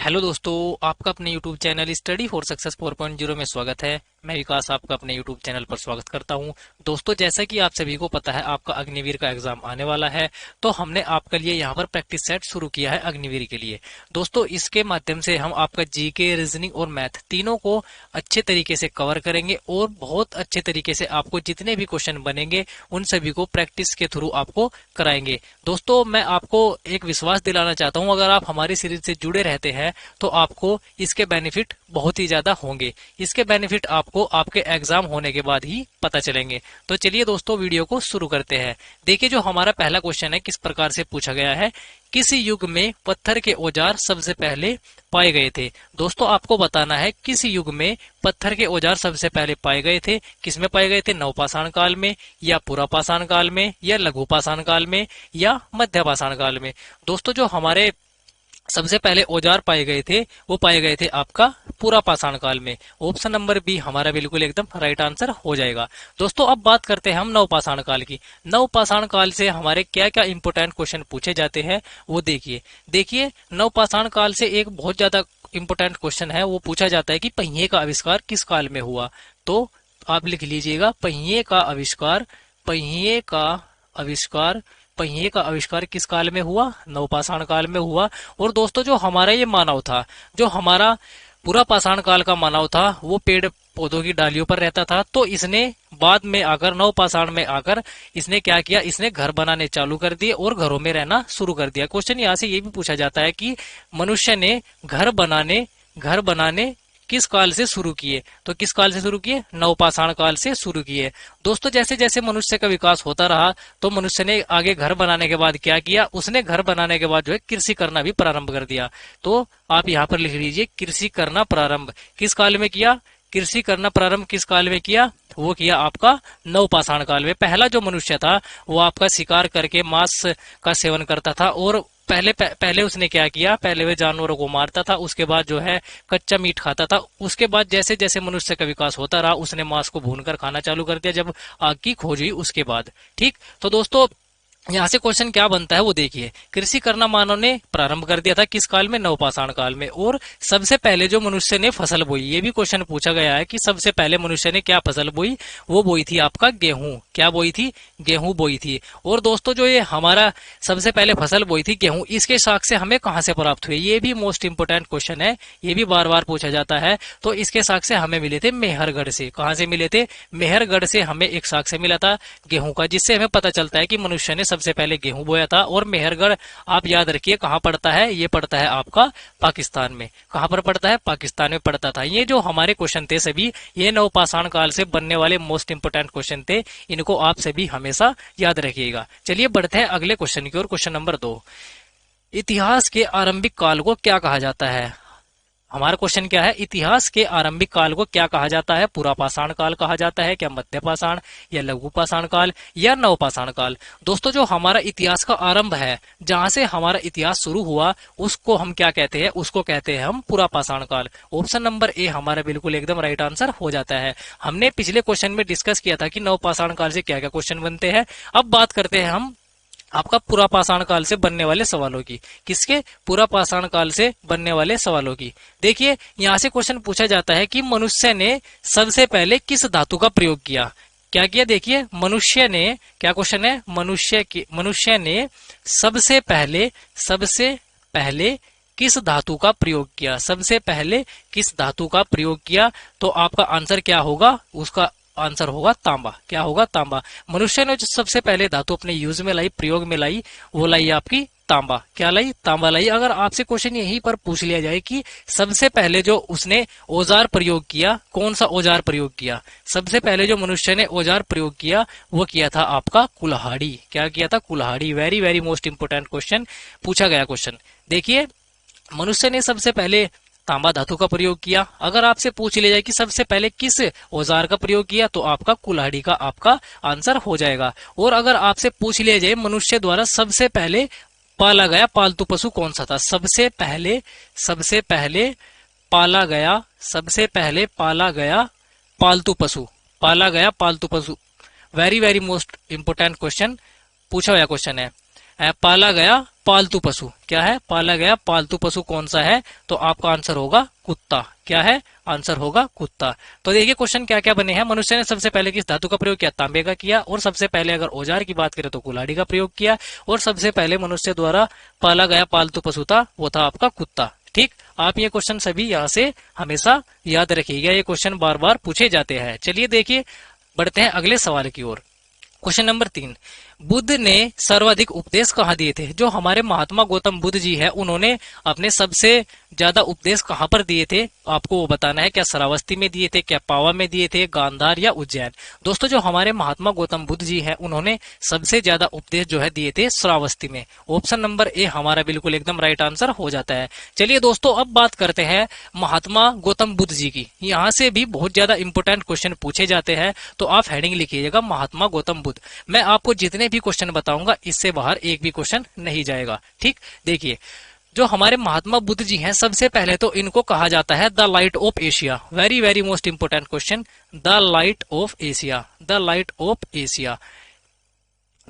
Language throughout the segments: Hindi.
हेलो दोस्तों, आपका अपने YouTube channel study for success 4.0 में स्वागत है। मैं विकास आपका अपने यूट्यूब चैनल पर स्वागत करता हूं। दोस्तों, जैसा कि आप सभी को पता है, आपका अग्निवीर का एग्जाम आने वाला है, तो हमने आपके लिए यहां पर प्रैक्टिस सेट शुरू किया है अग्निवीर के लिए। दोस्तों, इसके माध्यम से हम आपका जीके, रीजनिंग और मैथ तीनों को अच्छे तरीके से कवर करेंगे और बहुत अच्छे तरीके से आपको जितने भी क्वेश्चन बनेंगे उन सभी को प्रैक्टिस के थ्रू आपको कराएंगे। दोस्तों, मैं आपको एक विश्वास दिलाना चाहता हूं, अगर आप हमारी सीरीज से जुड़े रहते हैं तो आपको इसके बेनिफिट बहुत ही ज्यादा होंगे। इसके बेनिफिट आपको आपके एग्जाम होने के बाद ही पता चलेंगे। तो चलिए दोस्तों, वीडियो को शुरू करते हैं। देखिए, जो हमारा पहला क्वेश्चन है किस प्रकार से पूछा गया है। किस युग में पत्थर के औजार सबसे पहले पाए गए थे। दोस्तों, आपको बताना है किस युग में पत्थर के औजार सबसे पहले पाए गए थे। किसमें पाए गए थे? नवपाषाण काल में, या पुरापाषाण काल में, या लघुपाषाण काल में, या मध्यपाषाण काल में। दोस्तों, जो हमारे सबसे पहले औजार पाए गए थे वो पाए गए थे आपका पुरापाषाण काल में। ऑप्शन नंबर बी हमारा बिल्कुल एकदम राइट आंसर हो जाएगा। दोस्तों, अब बात करते हैं हम नवपाषाण काल की। नवपाषाण काल से हमारे क्या क्या इंपोर्टेंट क्वेश्चन पूछे जाते हैं वो देखिए नवपाषाण काल से एक बहुत ज्यादा इंपोर्टेंट क्वेश्चन है, वो पूछा जाता है कि पहिए का आविष्कार किस काल में हुआ। तो आप लिख लीजिएगा, पहिए का आविष्कार पहिए का आविष्कार किस काल में हुआ? नवपाषाण काल में हुआ। और दोस्तों, जो हमारा ये मानव था, जो हमारा पुरापाषाण काल का मानव था, वो पेड़ पौधों की डालियों पर रहता था। तो इसने बाद में आकर, नवपाषाण में आकर, इसने क्या किया? इसने घर बनाने चालू कर दिए और घरों में रहना शुरू कर दिया। क्वेश्चन यहाँ से ये भी पूछा जाता है कि मनुष्य ने घर बनाने किस काल से शुरू किए। तो किस काल से शुरू किए? नवपाषाण काल से शुरू किए। दोस्तों, जैसे जैसे मनुष्य का विकास होता रहा तो मनुष्य ने आगे घर बनाने के बाद क्या किया? उसने घर बनाने के बाद जो है कृषि करना भी प्रारंभ कर दिया। तो आप यहाँ पर लिख लीजिए, कृषि करना प्रारंभ किस काल में किया? कृषि करना प्रारंभ किस काल में किया? वो किया आपका नवपाषाण काल में। पहला जो मनुष्य था वो आपका शिकार करके मांस का सेवन करता था, और पहले उसने क्या किया? पहले वे जानवरों को मारता था, उसके बाद जो है कच्चा मीट खाता था। उसके बाद जैसे जैसे मनुष्य का विकास होता रहा, उसने मांस को भूनकर खाना चालू कर दिया जब आग की खोज हुई उसके बाद। ठीक, तो दोस्तों, यहाँ से क्वेश्चन क्या बनता है वो देखिए। कृषि करना मानव ने प्रारंभ कर दिया था किस काल में? नवपाषाण काल में। और सबसे पहले जो मनुष्य ने फसल बोई, ये भी क्वेश्चन पूछा गया है कि सबसे पहले मनुष्य ने क्या फसल बोई? वो बोई थी आपका गेहूं। क्या बोई थी? गेहूं बोई थी। और दोस्तों, जो ये हमारा सबसे पहले फसल बोई थी गेहूं, इसके साक्ष्य हमें कहाँ से प्राप्त हुए? ये भी मोस्ट इंपोर्टेंट क्वेश्चन है, ये भी बार बार पूछा जाता है। तो इसके साक्ष्य हमें मिले थे मेहरगढ़ से। कहाँ से मिले थे? मेहरगढ़ से हमें एक साक्ष्य मिला था गेहूं का, जिससे हमें पता चलता है कि मनुष्य ने सबसे पहले गेहूं बोया था। और मेहरगढ़ आप याद रखिए कहां पड़ता है? ये पड़ता है आपका पाकिस्तान में। कहां पर पड़ता है? पाकिस्तान में पड़ता था। ये जो हमारे क्वेश्चन थे सभी, ये नवपाषाण काल से बनने वाले मोस्ट इंपोर्टेंट क्वेश्चन थे, इनको आप सभी हमेशा याद रखिएगा। चलिए बढ़ते हैं अगले क्वेश्चन की ओर। क्वेश्चन नंबर 2, इतिहास के आरंभिक काल को क्या कहा जाता है? हमारा क्वेश्चन क्या है? इतिहास के आरंभिक काल को क्या कहा जाता है? पुरापाषाण काल कहा जाता है क्या? मध्यपाषाण, या लघुपाषाण काल, या नवपाषाण काल? दोस्तों, जो हमारा इतिहास का आरंभ है, जहां से हमारा इतिहास शुरू हुआ, उसको हम क्या कहते हैं? उसको कहते हैं हम पुरापाषाण काल। ऑप्शन नंबर ए हमारा बिल्कुल एकदम राइट आंसर हो जाता है। हमने पिछले क्वेश्चन में डिस्कस किया था कि नवपाषाण काल से क्या क्या क्वेश्चन बनते हैं। अब बात करते हैं हम आपका पुरापाषाण काल से बनने वाले सवालों की। किसके? पुरापाषाण काल से बनने वाले सवालों की। देखिए, यहां से क्वेश्चन पूछा जाता है कि मनुष्य ने सबसे पहले किस धातु का प्रयोग किया? क्या किया? देखिए, मनुष्य ने, क्या क्वेश्चन है? मनुष्य ने सबसे पहले किस धातु का प्रयोग किया? सबसे पहले किस धातु का प्रयोग किया? तो आपका आंसर क्या होगा? उसका आंसर होगा तांबा। क्या होगा? तांबा। मनुष्य ने जो सबसे पहले धातु अपने यूज में लाई, प्रयोग में लाई, वो लाई आपकी तांबा। क्या लाई? तांबा लाई। अगर आपसे क्वेश्चन यहीं पर पूछ लिया जाए कि सबसे पहले जो उसने औजार प्रयोग किया, कौन सा औजार प्रयोग किया? सबसे पहले जो मनुष्य ने औजार प्रयोग किया वो किया था आपका कुल्हाड़ी। क्या किया था? कुल्हाड़ी। Very very most important question पूछा गया क्वेश्चन। देखिए, मनुष्य ने सबसे पहले तांबा धातु का प्रयोग किया। अगर आपसे पूछ लिया जाए कि सबसे पहले किस औजार का प्रयोग किया, तो आपका कुल्हाड़ी का आपका आंसर हो जाएगा। और अगर आपसे पूछ लिया जाए मनुष्य द्वारा सबसे पहले पाला गया पालतू पशु कौन सा था? सबसे पहले पाला गया पालतू पशु। Very very most important question पूछा गया क्वेश्चन है। पाला गया पालतू पशु। क्या है? पाला गया पालतू पशु कौन सा है? तो आपका आंसर होगा कुत्ता। क्या है? आंसर होगा कुत्ता। तो देखिए क्वेश्चन क्या क्या बने हैं। मनुष्य ने सबसे पहले किस धातु का प्रयोग किया? तांबे का किया। और सबसे पहले अगर औजार की बात करें तो कुल्हाड़ी का प्रयोग किया। और सबसे पहले मनुष्य द्वारा पाला गया पालतू पशु था, वो था आपका कुत्ता। ठीक, आप ये क्वेश्चन सभी यहाँ से हमेशा याद रखिएगा, ये क्वेश्चन बार बार पूछे जाते हैं। चलिए देखिए, बढ़ते हैं अगले सवाल की ओर। क्वेश्चन नंबर 3, बुद्ध ने सर्वाधिक उपदेश कहाँ दिए थे? जो हमारे महात्मा गौतम बुद्ध जी है, उन्होंने अपने सबसे ज्यादा उपदेश कहाँ पर दिए थे? आपको वो बताना है। क्या श्रावस्ती में दिए थे, क्या पावा में दिए थे, गांधार या उज्जैन? दोस्तों जो हमारे महात्मा गौतम बुद्ध जी है, उन्होंने सबसे ज्यादा उपदेश जो है दिए थे श्रावस्ती में। ऑप्शन नंबर ए हमारा बिल्कुल एकदम राइट आंसर हो जाता है। चलिए दोस्तों, अब बात करते हैं महात्मा गौतम बुद्ध जी की। यहाँ से भी बहुत ज्यादा इंपोर्टेंट क्वेश्चन पूछे जाते हैं, तो आप हेडिंग लिखिएगा महात्मा गौतम बुद्ध। मैं आपको जितने भी क्वेश्चन बताऊंगा, इससे बाहर एक भी क्वेश्चन नहीं जाएगा। ठीक, देखिए जो हमारे महात्मा बुद्ध जी हैं, सबसे पहले तो इनको कहा जाता है the light of Asia. Very very most important question, the light of Asia. The light of Asia,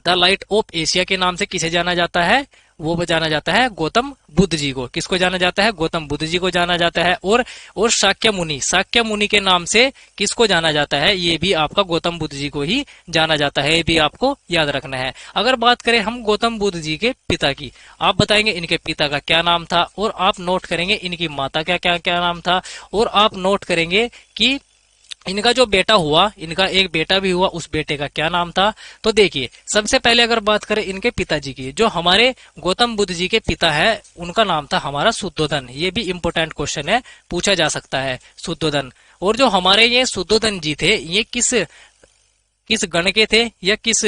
the light of Asia के नाम से किसे जाना जाता है? वो जाना जाता है गौतम बुद्ध जी को। किसको जाना जाता है? गौतम बुद्ध जी को जाना जाता है। और शाक्य मुनि, शाक्य मुनि के नाम से किसको जाना जाता है? ये भी आपका गौतम बुद्ध जी को ही जाना जाता है। ये भी आपको याद रखना है। अगर बात करें हम गौतम बुद्ध जी के पिता की, आप बताएंगे इनके पिता का क्या नाम था, और आप नोट करेंगे इनकी माता का क्या क्या नाम था, और आप नोट करेंगे कि इनका जो बेटा हुआ, इनका एक बेटा भी हुआ, उस बेटे का क्या नाम था। तो देखिए सबसे पहले अगर बात करें इनके पिताजी की, जो हमारे गौतम बुद्ध जी के पिता है, उनका नाम था हमारा शुद्धोधन। ये भी इंपोर्टेंट क्वेश्चन है, पूछा जा सकता है, शुद्धोधन। और जो हमारे ये शुद्धोधन जी थे, ये किस किस गण के थे या किस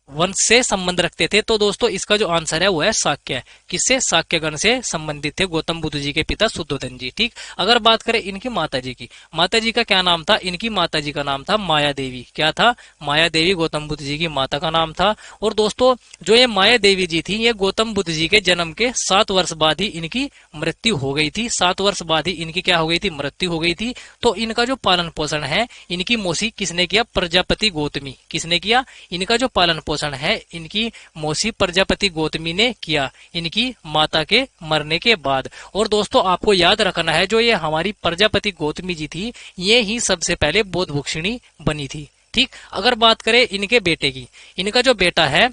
वंश से संबंध रखते थे? तो दोस्तों इसका जो आंसर है वो है शाक्य। किससे? शाक्य गण से संबंधित थे गौतम बुद्ध जी के पिता शुद्धोधन जी। ठीक, अगर बात करें इनकी माता जी की, माता जी का क्या नाम था? इनकी माता जी का नाम था माया देवी। क्या था? माया देवी गौतम बुद्ध जी की माता का नाम था। और दोस्तों जो ये माया देवी जी थी, ये गौतम बुद्ध जी के जन्म के 7 वर्ष बाद ही इनकी मृत्यु हो गई थी। 7 वर्ष बाद ही इनकी क्या हो गई थी? मृत्यु हो गई थी। तो इनका जो पालन पोषण है, इनकी मौसी किसने किया? प्रजापति गौतमी। किसने किया? इनका जो पालन पोषण है, इनकी मौसी प्रजापति गौतमी ने किया, इनकी माता के मरने के बाद। और दोस्तों आपको याद रखना है, जो ये हमारी प्रजापति गौतमी जी थी, ये ही सबसे पहले बौद्ध भिक्षुणी बनी थी। ठीक, अगर बात करें इनके बेटे की, इनका जो बेटा है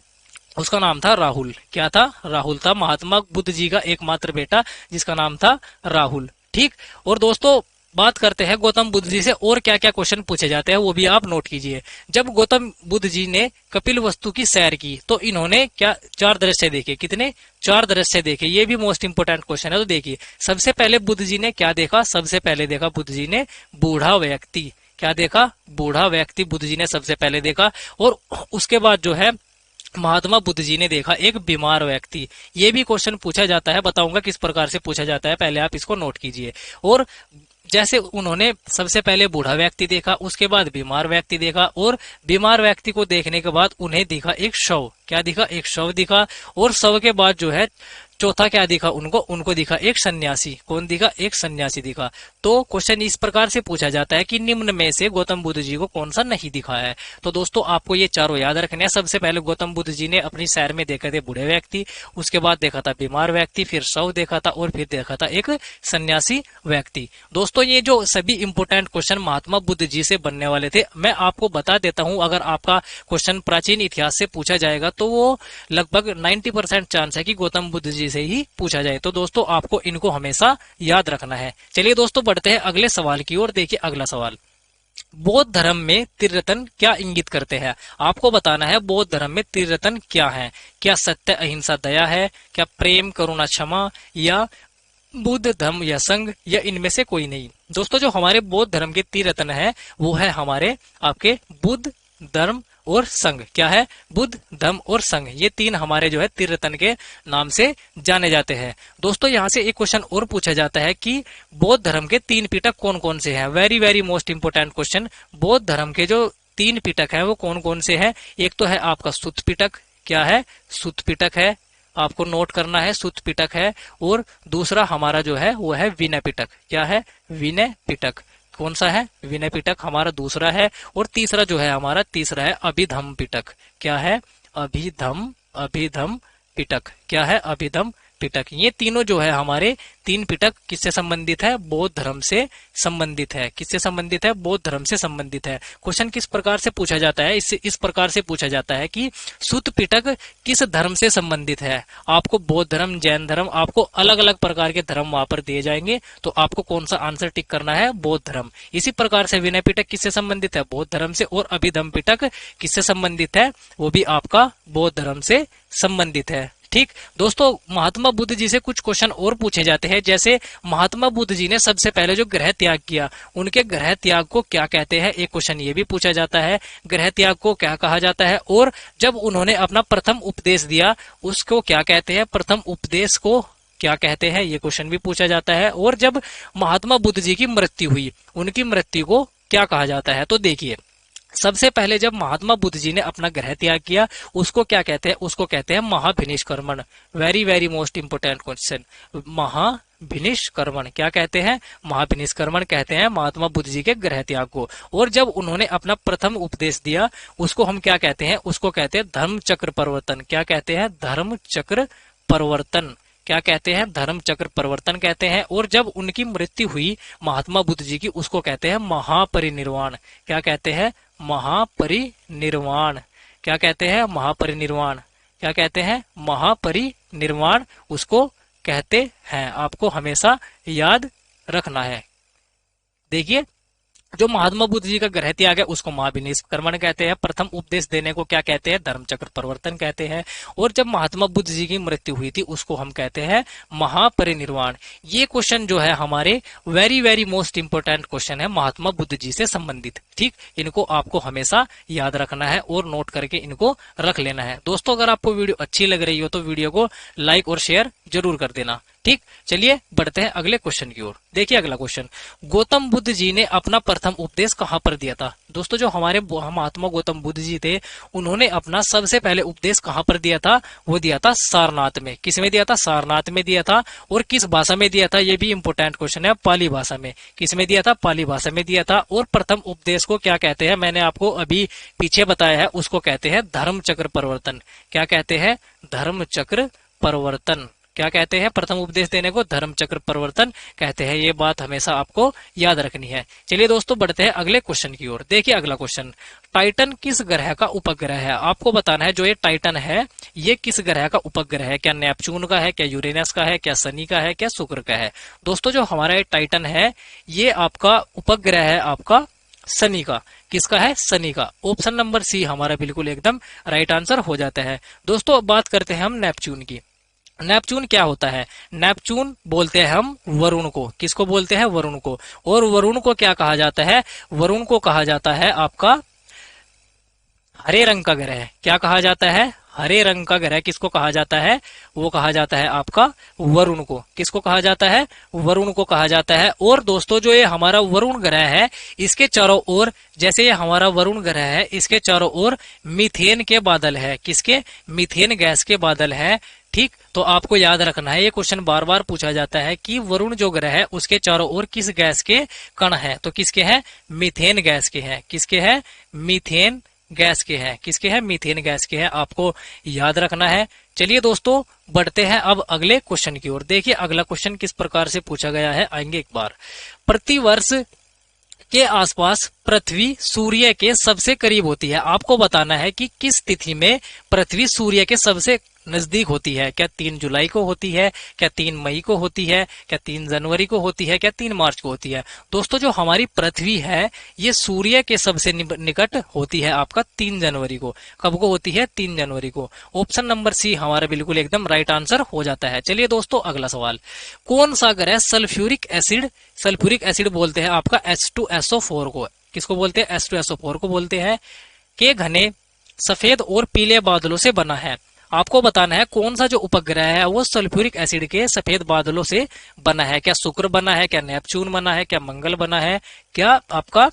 उसका नाम था राहुल। क्या था? राहुल था, महात्मा बुद्ध जी का एकमात्र बेटा, जिसका नाम था राहुल। ठीक, और दोस्तों बात करते हैं गौतम बुद्ध जी से और क्या क्या क्वेश्चन पूछे जाते हैं, वो भी आप नोट कीजिए। जब गौतम बुद्ध जी ने कपिल वस्तु की सैर की, तो इन्होंने क्या 4 दृश्य देखे? कितने? 4 दृश्य देखे। ये भी मोस्ट इंपोर्टेंट क्वेश्चन है। तो देखिए सबसे पहले बुद्ध जी ने क्या देखा? सबसे पहले देखा बुद्ध जी ने बूढ़ा व्यक्ति। क्या देखा? बूढ़ा व्यक्ति बुद्ध जी ने सबसे पहले देखा। और उसके बाद जो है महात्मा बुद्ध जी ने देखा एक बीमार व्यक्ति। ये भी क्वेश्चन पूछा जाता है, बताऊंगा किस प्रकार से पूछा जाता है, पहले आप इसको नोट कीजिए। और जैसे उन्होंने सबसे पहले बूढ़ा व्यक्ति देखा, उसके बाद बीमार व्यक्ति देखा, और बीमार व्यक्ति को देखने के बाद उन्हें दिखा एक शव। क्या दिखा? एक शव दिखा। और शव के बाद जो है चौथा क्या दिखा उनको दिखा एक सन्यासी। कौन दिखा? एक सन्यासी दिखा। तो क्वेश्चन इस प्रकार से पूछा जाता है कि निम्न में से गौतम बुद्ध जी को कौन सा नहीं दिखा है? तो दोस्तों आपको ये चारों याद रखने हैं। सबसे पहले गौतम बुद्ध जी ने अपनी सैर में देखे थे बूढ़े व्यक्ति, उसके बाद देखा था बीमार व्यक्ति, फिर शव देखा था, और फिर देखा था एक सन्यासी व्यक्ति। दोस्तों ये जो सभी इंपोर्टेंट क्वेश्चन महात्मा बुद्ध जी से बनने वाले थे, मैं आपको बता देता हूं, अगर आपका क्वेश्चन प्राचीन इतिहास से पूछा जाएगा तो वो लगभग 90% चांस है कि गौतम बुद्ध जी से ही पूछा जाए। तो दोस्तों आपको इनको हमेशा याद रखना है। चलिए दोस्तों बढ़ते हैं अगले सवाल की ओर। देखिए अगला सवाल, बौद्ध धर्म में त्रिरत्न क्या इंगित करते हैं? आपको बताना है बौद्ध धर्म में त्रिरत्न क्या है। क्या सत्य, अहिंसा, दया है? क्या प्रेम, करुणा, क्षमा, या बुद्ध, धम्म या संघ, या इनमें से कोई नहीं? दोस्तों जो हमारे बौद्ध धर्म के त्रिरत्न है, वो है हमारे आपके बुद्ध, धर्म और संघ। क्या है? बुद्ध, धम्म और संघ। ये 3 हमारे जो है त्रिरत्न के नाम से जाने जाते हैं। दोस्तों यहाँ से एक क्वेश्चन और पूछा जाता है कि बौद्ध धर्म के 3 पिटक कौन कौन से हैं? Very very most important question. बौद्ध धर्म के जो 3 पिटक हैं वो कौन कौन से हैं? एक तो है आपका सुत्त पिटक। क्या है? सुत्त पिटक है, आपको नोट करना है, सुत्त पिटक है। और दूसरा हमारा जो है वो है विनय पिटक। क्या है? विनय पिटक। कौन सा है? विनय पिटक हमारा दूसरा है। और तीसरा जो है हमारा तीसरा है अभिधम्म पिटक। क्या है? अभिधम्म पिटक। क्या है? अभिधम पिटक। ये तीनों जो है हमारे तीन पिटक किससे संबंधित है? बौद्ध धर्म से संबंधित है। किससे संबंधित है? बौद्ध धर्म से संबंधित है। क्वेश्चन किस प्रकार से पूछा जाता है? इस प्रकार से पूछा जाता है कि सुत पिटक किस धर्म से संबंधित है। आपको बौद्ध धर्म, जैन धर्म, आपको अलग अलग प्रकार के धर्म वहां पर दिए जाएंगे, तो आपको कौन सा आंसर टिक करना है? बौद्ध धर्म। इसी प्रकार से विनय पिटक किससे संबंधित है? बौद्ध धर्म से। और अभिधम पिटक किससे संबंधित है? वो भी आपका बौद्ध धर्म से संबंधित है। ठीक दोस्तों, महात्मा बुद्ध जी से कुछ क्वेश्चन और पूछे जाते हैं। जैसे महात्मा बुद्ध जी ने सबसे पहले जो ग्रह त्याग किया, उनके ग्रह त्याग को क्या कहते हैं? एक क्वेश्चन ये भी पूछा जाता है, ग्रह त्याग को क्या कहा जाता है? और जब उन्होंने अपना प्रथम उपदेश दिया, उसको क्या कहते हैं? प्रथम उपदेश को क्या कहते हैं? ये क्वेश्चन भी पूछा जाता है। और जब महात्मा बुद्ध जी की मृत्यु हुई, उनकी मृत्यु को क्या कहा जाता है? तो देखिए, सबसे पहले जब महात्मा बुद्ध जी ने अपना ग्रह त्याग किया, उसको क्या कहते हैं? उसको कहते हैं महाभिनिष्क्रमण। Very very most important question, महाभिनिष्क्रमण। क्या कहते हैं? महाभिनिष्क्रमण कहते हैं महात्मा बुद्ध जी के ग्रह त्याग को। और जब उन्होंने अपना प्रथम उपदेश दिया, उसको हम क्या कहते हैं? उसको कहते हैं धर्म चक्र परिवर्तन। क्या कहते हैं? धर्म चक्र परिवर्तन। क्या कहते हैं? धर्म चक्र परिवर्तन कहते हैं। और जब उनकी मृत्यु हुई महात्मा बुद्ध जी की, उसको कहते हैं महापरिनिर्वाण। क्या कहते हैं? महापरिनिर्वाण। क्या कहते हैं? महापरिनिर्वाण। क्या कहते हैं? महापरिनिर्वाण उसको कहते हैं। आपको हमेशा याद रखना है। देखिए, जो महात्मा बुद्ध जी का ग्रह त्याग है उसको महाभिनिष्क्रमण कहते हैं। प्रथम उपदेश देने को क्या कहते हैं? धर्मचक्र परिवर्तन कहते हैं। और जब महात्मा बुद्ध जी की मृत्यु हुई थी, उसको हम कहते हैं महापरिनिर्वाण। ये क्वेश्चन जो है हमारे very very most important question है, महात्मा बुद्ध जी से संबंधित। ठीक, इनको आपको हमेशा याद रखना है और नोट करके इनको रख लेना है। दोस्तों, अगर आपको वीडियो अच्छी लग रही हो तो वीडियो को लाइक और शेयर जरूर कर देना। ठीक, चलिए बढ़ते हैं अगले क्वेश्चन की ओर। देखिए अगला क्वेश्चन, गौतम बुद्ध जी ने अपना प्रथम उपदेश कहां पर दिया था? दोस्तों, जो हमारे महात्मा गौतम बुद्ध जी थे, उन्होंने अपना सबसे पहले उपदेश कहां पर दिया था? वो दिया था सारनाथ में। किस में दिया था? सारनाथ में दिया था। और किस भाषा में दिया था? ये भी इंपोर्टेंट क्वेश्चन है, पाली भाषा में। किस में दिया था? पाली भाषा में दिया था। और प्रथम उपदेश को क्या कहते हैं? मैंने आपको अभी पीछे बताया है, उसको कहते हैं धर्म चक्र परिवर्तन। क्या कहते हैं? धर्म चक्र परिवर्तन। क्या कहते हैं? प्रथम उपदेश देने को धर्म चक्र परिवर्तन कहते हैं। ये बात हमेशा आपको याद रखनी है। चलिए दोस्तों, बढ़ते हैं अगले क्वेश्चन की ओर। देखिए अगला क्वेश्चन, टाइटन किस ग्रह का उपग्रह है? आपको बताना है जो ये टाइटन है, ये किस ग्रह का उपग्रह है? क्या नेपच्यून का है? क्या यूरेनस का है? क्या शनि का है? क्या शुक्र का है? दोस्तों, जो हमारा ये टाइटन है, ये आपका उपग्रह है आपका शनि का। किसका है? शनि का। ऑप्शन नंबर सी हमारा बिल्कुल एकदम राइट आंसर हो जाता है। दोस्तों, अब बात करते हैं हम नेपच्यून की। नेपच्यून क्या होता है? नेपच्यून बोलते हैं हम वरुण को। किसको बोलते हैं? वरुण को। और वरुण को क्या कहा जाता है? वरुण को कहा जाता है आपका हरे रंग का ग्रह। क्या कहा जाता है? हरे रंग का ग्रह किसको कहा जाता है? वो कहा जाता है आपका वरुण को। किसको कहा जाता है? वरुण को कहा जाता है। और दोस्तों, जो ये हमारा वरुण ग्रह है, इसके चारों ओर, जैसे ये हमारा वरुण ग्रह है, इसके चारों ओर मीथेन के बादल है। किसके? मीथेन गैस के बादल है। ठीक, तो आपको याद रखना है, ये क्वेश्चन बार बार पूछा जाता है कि वरुण जो ग्रह है उसके चारों ओर किस गैस के कण है? तो किसके हैं? मीथेन गैस के हैं। किसके हैं? मीथेन गैस के हैं। किसके हैं? मीथेन गैस के हैं। आपको याद रखना है। चलिए दोस्तों, बढ़ते हैं अब अगले क्वेश्चन की ओर। देखिए अगला क्वेश्चन किस प्रकार से पूछा गया है, आएंगे एक बार। प्रतिवर्ष के आसपास पृथ्वी सूर्य के सबसे करीब होती है। आपको बताना है कि किस तिथि में पृथ्वी सूर्य के सबसे नजदीक होती है। क्या 3 जुलाई को होती है? क्या 3 मई को होती है? क्या 3 जनवरी को होती है? क्या 3 मार्च को होती है? दोस्तों, जो हमारी पृथ्वी है, ये सूर्य के सबसे निकट होती है आपका 3 जनवरी को। कब को होती है? 3 जनवरी को। ऑप्शन नंबर सी हमारा बिल्कुल एकदम राइट आंसर हो जाता है। चलिए दोस्तों, अगला सवाल, कौन सा ग्रह सल्फ्यूरिक एसिड बोलते हैं आपका H2SO4 को? किसको बोलते हैं? H2SO4 को बोलते हैं। के घने सफेद और पीले बादलों से बना है। आपको बताना है कौन सा जो उपग्रह है वो सल्फ्यूरिक एसिड के सफेद बादलों से बना है। क्या शुक्र बना है? क्या नेपच्यून बना है? क्या मंगल बना है? क्या आपका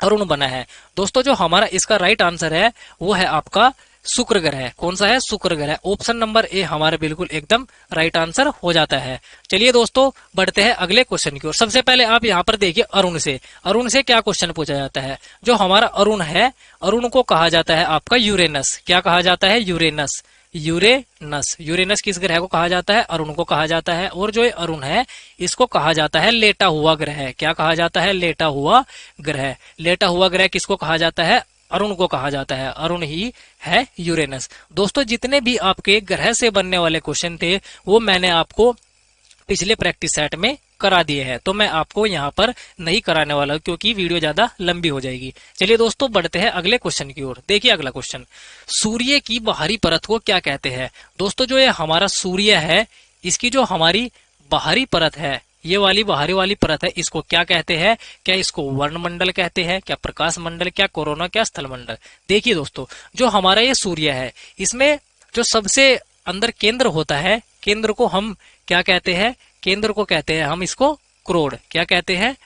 अरुण बना है? दोस्तों, जो हमारा इसका राइट आंसर है वो है आपका शुक्र ग्रह। कौन सा है? शुक्र ग्रह। ऑप्शन नंबर ए हमारा बिल्कुल एकदम राइट आंसर हो जाता है। चलिए दोस्तों, बढ़ते हैं अगले क्वेश्चन की ओर। सबसे पहले आप यहाँ पर देखिए अरुण से क्या क्वेश्चन पूछा जाता है। जो हमारा अरुण है, अरुण को कहा जाता है आपका यूरेनस। क्या कहा जाता है? यूरेनस। यूरेनस। यूरेनस किस ग्रह को कहा जाता है? अरुण को कहा जाता है। और जो ये अरुण है इसको कहा जाता है लेटा हुआ ग्रह। क्या कहा जाता है? लेटा हुआ ग्रह। लेटा हुआ ग्रह किसको कहा जाता है? अरुण को कहा जाता है। अरुण ही है यूरेनस। दोस्तों जितने भी आपके ग्रह से बनने वाले क्वेश्चन थे वो मैंने आपको पिछले प्रैक्टिस सेट में करा दिए हैं, तो मैं आपको यहाँ पर नहीं कराने वाला हूँ क्योंकि वीडियो ज्यादा लंबी हो जाएगी। चलिए दोस्तों बढ़ते हैं अगले क्वेश्चन की ओर। देखिए अगला क्वेश्चन, सूर्य की बाहरी परत को क्या कहते हैं? दोस्तों जो ये हमारा सूर्य है इसकी जो हमारी बाहरी परत है, ये वाली बाहरी वाली परत है, इसको क्या कहते हैं? क्या इसको वर्णमंडल कहते हैं, क्या प्रकाश मंडल, क्या कोरोना, क्या स्थल मंडल? देखिए दोस्तों जो हमारा ये सूर्य है इसमें जो सबसे अंदर केंद्र होता है, केंद्र को हम क्या कहते हैं? केंद्र को कहते हैं हम इसको क्रोड़। क्या कहते हैं?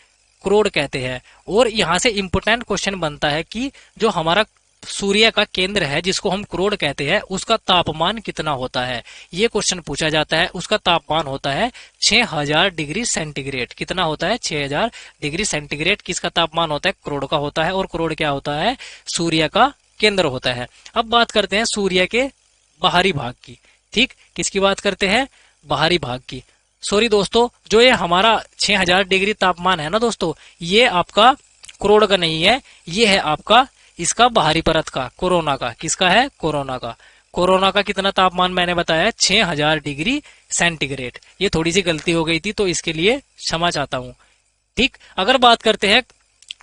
क्रोड़ कहते हैं। और यहाँ से इंपोर्टेंट क्वेश्चन बनता है कि जो हमारा सूर्य का केंद्र है जिसको हम क्रोड़ कहते हैं उसका तापमान कितना होता है? ये क्वेश्चन पूछा जाता है। उसका तापमान होता है 6000 डिग्री सेंटीग्रेड। कितना होता है? 6000 डिग्री सेंटीग्रेड। किसका तापमान होता है? क्रोड़ का होता है। और क्रोड़ क्या होता है? सूर्य का केंद्र होता है। अब बात करते हैं सूर्य के बाहरी भाग की। ठीक, किसकी बात करते हैं? बाहरी भाग की। सॉरी दोस्तों, जो ये हमारा 6000 डिग्री तापमान है ना दोस्तों, ये आपका क्रोड़ का नहीं है, ये है आपका इसका बाहरी परत का, कोरोना का। किसका है? कोरोना का। कोरोना का कितना तापमान मैंने बताया? 6000 डिग्री सेंटीग्रेड। ये थोड़ी सी गलती हो गई थी तो इसके लिए क्षमा चाहता हूं। ठीक, अगर बात करते हैं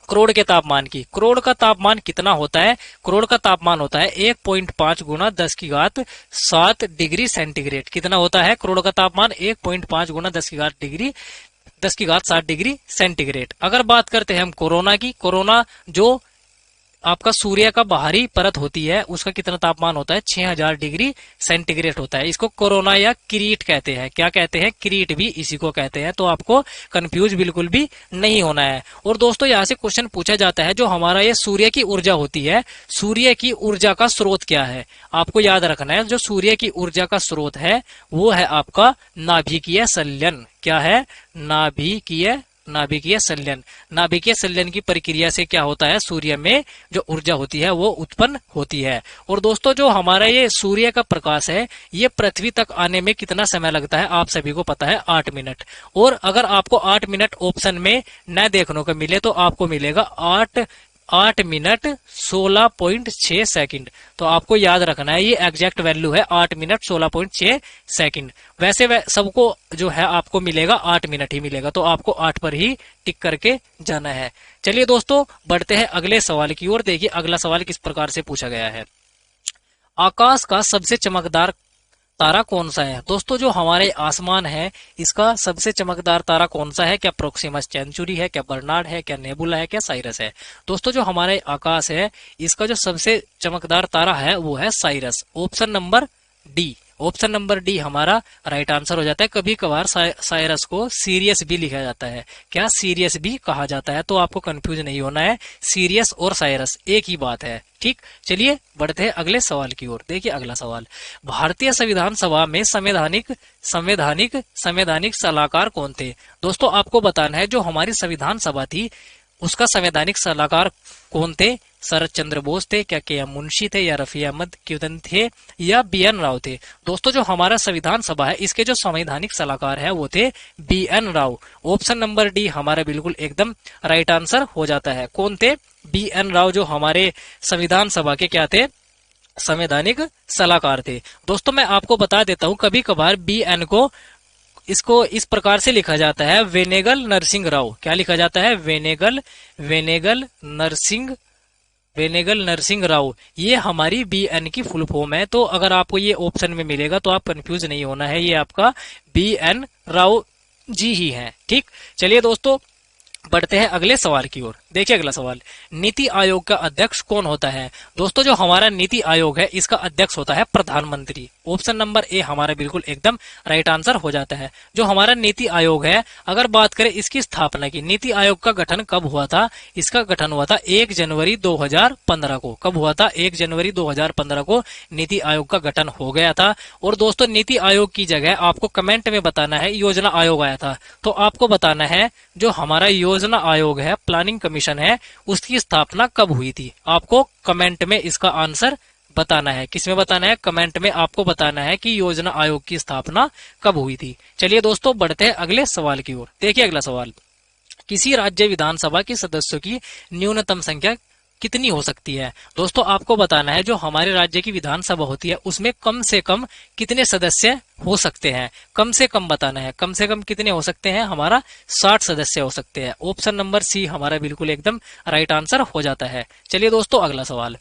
करोड़ के तापमान की, करोड़ का तापमान कितना होता है? करोड़ का तापमान होता है 1.5 गुना 10 की घात 7 डिग्री सेंटीग्रेड। कितना होता है करोड़ का तापमान? 1.5 गुना 10 की घात 7 डिग्री सेंटीग्रेड। अगर बात करते हैं हम कोरोना की, कोरोना जो आपका सूर्य का बाहरी परत होती है उसका कितना तापमान होता है? 6000 डिग्री सेंटीग्रेड होता है। इसको कोरोना या किरीट कहते हैं। क्या कहते हैं? किरीट भी इसी को कहते हैं। तो आपको कंफ्यूज बिल्कुल भी नहीं होना है। और दोस्तों यहाँ से क्वेश्चन पूछा जाता है जो हमारा ये सूर्य की ऊर्जा होती है, सूर्य की ऊर्जा का स्रोत क्या है? आपको याद रखना है जो सूर्य की ऊर्जा का स्रोत है वो है आपका नाभिकीय संलयन। क्या है? नाभिकीय संलयन। नाभिकीय संलयन की प्रक्रिया से क्या होता है? सूर्य में जो ऊर्जा होती है वो उत्पन्न होती है। और दोस्तों जो हमारा ये सूर्य का प्रकाश है ये पृथ्वी तक आने में कितना समय लगता है? आप सभी को पता है 8 मिनट। और अगर आपको 8 मिनट ऑप्शन में न देखने को मिले तो आपको मिलेगा 8 मिनट 16.6 सेकंड। तो आपको याद रखना है ये एग्जैक्ट वैल्यू है 8 मिनट 16.6 सेकंड। वैसे सबको जो है आपको मिलेगा 8 मिनट ही मिलेगा, तो आपको 8 पर ही टिक करके जाना है। चलिए दोस्तों बढ़ते हैं अगले सवाल की ओर। देखिए अगला सवाल किस प्रकार से पूछा गया है। आकाश का सबसे चमकदार तारा कौन सा है? दोस्तों जो हमारे आसमान है इसका सबसे चमकदार तारा कौन सा है? क्या प्रोक्सिमस सेंचुरी है, क्या बर्नार्ड है, क्या नेबुला है, क्या साइरस है? दोस्तों जो हमारे आकाश है इसका जो सबसे चमकदार तारा है वो है Cyrus. Option number D. Option number D हमारा राइट आंसर हो जाता है। कभी कभार साइरस को सीरियस भी लिखा जाता है। क्या? सीरियस भी कहा जाता है। तो आपको कंफ्यूज नहीं होना है, सीरियस और साइरस एक ही बात है। ठीक, चलिए बढ़ते हैं अगले सवाल की ओर। देखिए अगला सवाल, भारतीय संविधान सभा में संवैधानिक सलाहकार कौन थे? दोस्तों आपको बताना है जो हमारी संविधान सभा थी उसका संवैधानिक सलाहकार कौन थे? शरद चंद्र बोस थे, क्या के एम मुंशी थे, या रफी अहमद क्यूदन थे, या बी एन राव थे? दोस्तों जो हमारा संविधान सभा है इसके जो संवैधानिक सलाहकार है वो थे B N Rao. Option number D हमारा बिल्कुल एकदम राइट आंसर हो जाता है। कौन थे? बी एन राव जो हमारे संविधान सभा के क्या थे? संवैधानिक सलाहकार थे। दोस्तों मैं आपको बता देता हूँ कभी कभार बी एन को इसको इस प्रकार से लिखा जाता है वेनेगल नरसिंह राव। क्या लिखा जाता है? वेनेगल नरसिंह राव। ये हमारी बी एन की फुल फॉर्म है। तो अगर आपको ये ऑप्शन में मिलेगा तो आप कंफ्यूज नहीं होना है, ये आपका बी एन राव जी ही है। ठीक, चलिए दोस्तों बढ़ते हैं अगले सवाल की ओर। देखिए अगला सवाल, नीति आयोग का अध्यक्ष कौन होता है? दोस्तों जो हमारा नीति आयोग है इसका अध्यक्ष होता है प्रधानमंत्री। ऑप्शन नंबर ए हमारा बिल्कुल एकदम राइट आंसर हो जाता है। जो हमारा नीति आयोग है, अगर बात करें इसकी स्थापना की, नीति आयोग का गठन कब हुआ था? इसका गठन हुआ था 1 जनवरी 2015 को। कब हुआ था? 1 जनवरी 2015 को नीति आयोग का गठन हो गया था। और दोस्तों नीति आयोग की जगह आपको कमेंट में बताना है योजना आयोग आया था। तो आपको बताना है जो हमारा योजना आयोग है, प्लानिंग कमीशन है, उसकी स्थापना कब हुई थी? आपको कमेंट में इसका आंसर बताना है। किसमें बताना है? कमेंट में आपको बताना है कि योजना आयोग की स्थापना कब हुई थी। चलिए दोस्तों बढ़ते हैं अगले सवाल की ओर। देखिए अगला सवाल, किसी राज्य विधानसभा के सदस्यों की न्यूनतम संख्या कितनी हो सकती है? दोस्तों आपको बताना है जो हमारे राज्य की विधानसभा होती है उसमें कम से कम कितने सदस्य हो सकते हैं, कम से कम बताना है। कम से कम कितने हो सकते हैं? हमारा 60 सदस्य हो सकते हैं। ऑप्शन नंबर सी हमारा बिल्कुल एकदम राइट आंसर हो जाता है। चलिए दोस्तों अगला सवाल,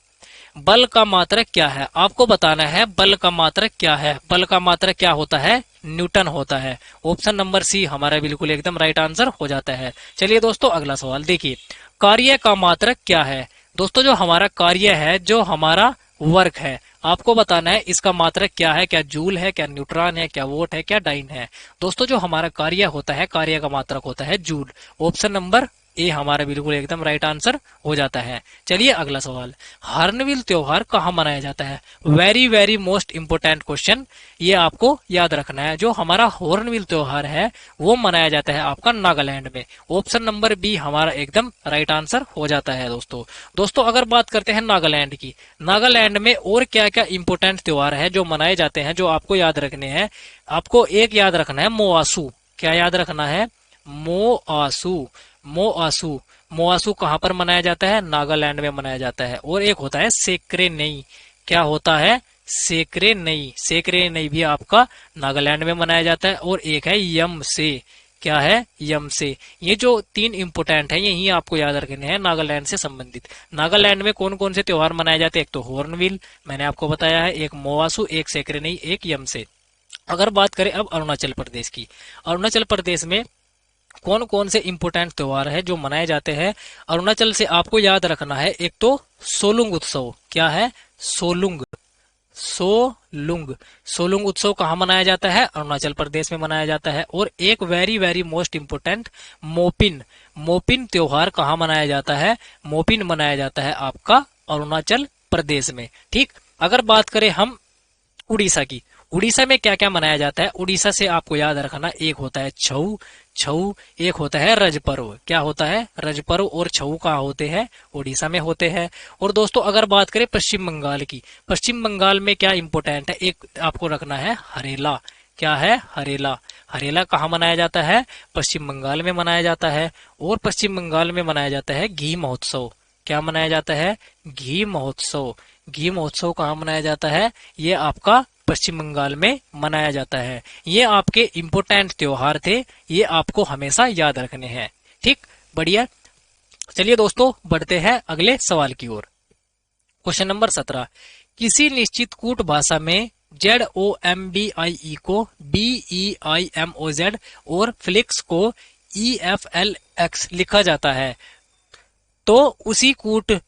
बल का मात्रक क्या है? आपको बताना है बल का मात्रक क्या है। बल का मात्रक क्या होता है? न्यूटन होता है। ऑप्शन नंबर सी हमारा बिल्कुल एकदम राइट आंसर हो जाता है। चलिए दोस्तों अगला सवाल देखिए, कार्य का मात्रक क्या है? दोस्तों जो हमारा कार्य है, जो हमारा वर्क है, आपको बताना है इसका मात्रक क्या है। क्या जूल है, क्या न्यूट्रॉन है, क्या वोट है, क्या डाइन है? दोस्तों जो हमारा कार्य होता है, कार्य का मात्रक होता है जूल। ऑप्शन नंबर ए हमारा बिल्कुल एकदम राइट आंसर हो जाता है। चलिए अगला सवाल, हार्नबिल त्योहार कहाँ मनाया जाता है? Very very most important question, ये आपको याद रखना है। जो हमारा हॉर्नबिल त्योहार है वो मनाया जाता है आपका नागालैंड में। ऑप्शन नंबर बी हमारा एकदम राइट आंसर हो जाता है। दोस्तों अगर बात करते हैं नागालैंड की, नागालैंड में और क्या क्या इंपोर्टेंट त्योहार है जो मनाए जाते हैं, जो आपको याद रखने हैं। आपको एक याद रखना है मोआसू। क्या याद रखना है? मोआसू। मोआसू, मोआसू कहाँ पर मनाया जाता है? नागालैंड में मनाया जाता है। और एक होता है सेक्रे नई। क्या होता है? सेक्रे नई। सेक्रे नई भी आपका नागालैंड में मनाया जाता है। और एक है यम से। क्या है? यम से। ये जो तीन इंपोर्टेंट है यही आपको याद रखने हैं नागालैंड से संबंधित। नागालैंड में कौन कौन से त्योहार मनाए जाते हैं? एक तो हॉर्नबिल मैंने आपको बताया है, एक मोआसू, एक सेक्रे नई, एक यम से। अगर बात करें अब अरुणाचल प्रदेश की, अरुणाचल प्रदेश में कौन कौन से इंपोर्टेंट त्योहार है जो मनाए जाते हैं? अरुणाचल से आपको याद रखना है एक तो सोलुंग उत्सव। क्या है? सोलुंग। सोलुंग। सोलुंग उत्सव कहाँ मनाया जाता है? अरुणाचल प्रदेश में मनाया जाता है। और एक very very most important Mopin. Mopin त्योहार कहाँ मनाया जाता है? मोपिन मनाया जाता है आपका अरुणाचल प्रदेश में। ठीक, अगर बात करें हम उड़ीसा की, उड़ीसा में क्या क्या मनाया जाता है? उड़ीसा से आपको याद रखना, एक होता है छऊ, छऊ, एक होता है रज पर्व। क्या होता है? रज पर्व और छऊ कहाँ होते हैं? उड़ीसा में होते हैं। और दोस्तों अगर बात करें पश्चिम बंगाल की, पश्चिम बंगाल में क्या इंपोर्टेंट है? एक आपको रखना है हरेला। क्या है? हरेला। हरेला कहाँ मनाया जाता है? पश्चिम बंगाल में मनाया जाता है। और पश्चिम बंगाल में मनाया जाता है घी महोत्सव। क्या मनाया जाता है? घी महोत्सव। घी महोत्सव कहाँ मनाया जाता है? ये आपका पश्चिम बंगाल में मनाया जाता है। ये आपके इम्पोर्टेंट त्योहार थे, ये आपको हमेशा याद रखने हैं। ठीक, बढ़िया। चलिए दोस्तों बढ़ते हैं अगले सवाल की ओर। क्वेश्चन नंबर 17, किसी निश्चित कूट भाषा में ZOMBIE को BEIMOZ और फ्लिक्स को EFLX लिखा जाता है, तो उसी कूट